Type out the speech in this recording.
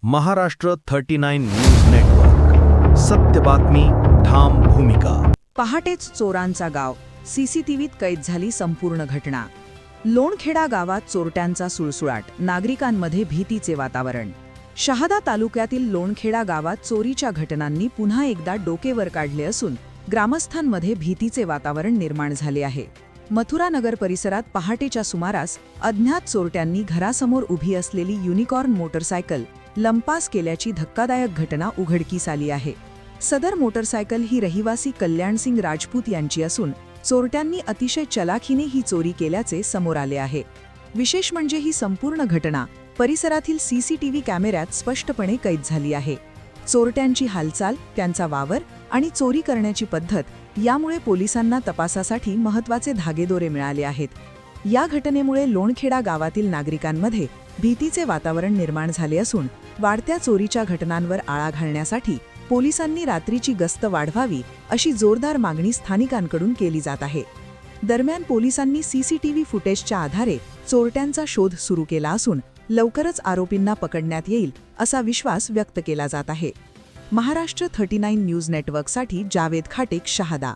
Maharashtra 39 news network. सत्य बातमी, ठाम भूमिका. पहाटेच चोरांचा गाव, सीसीटीव्हीत कैद झाली संपूर्ण घटना. लोणखेडा गावात चोरट्यांचा सुळसुळाट, नागरिकांमध्ये भीतीचे वातावरण. शहादा तालुक्यातील लोणखेडा गावात चोरीच्या घटनांनी पुन्हा एकदा डोके वर काढले असून ग्रामस्थांमध्ये भीतीचे वातावरण निर्माण झाले आहे. मथुरा नगर परिसरात पहाटेच्या सुमारास अज्ञात चोरट्यांनी घरासमोर उभी असलेली युनिकॉर्न मोटरसायकल लंपास केल्याची धक्कादायक घटना उघडकीस आली आहे. सदर मोटरसायकल ही रहिवासी कल्याणसिंग राजपूत यांची असून चोरट्यांनी अतिशय चलाखीने ही चोरी केल्याचे समोर आले आहे. विशेष म्हणजे ही संपूर्ण घटना परिसरातील सीसीटीव्ही कॅमेऱ्यात स्पष्टपणे कैद झाली आहे. चोरट्यांची हालचाल, त्यांचा वावर आणि चोरी करण्याची पद्धत यामुळे पोलिसांना तपासासाठी महत्त्वाचे धागेदोरे मिळाले आहेत. या घटनेमुळे लोणखेडा गावातील नागरिकांमध्ये भीतीचे वातावरण निर्माण झाले असून वाढत्या चोरीच्या घटनांवर आळा घालण्यासाठी पोलिसांनी रात्रीची गस्त वाढवावी अशी जोरदार मागणी स्थानिकांकडून केली जात आहे. दरम्यान पोलिसांनी सीसीटीव्ही फुटेजच्या आधारे चोरट्यांचा शोध सुरू केला असून लवकरच आरोपींना पकडण्यात येईल असा विश्वास व्यक्त केला जात आहे. महाराष्ट्र 39 न्यूज नेटवर्कसाठी जावेद खाटेक, शहादा.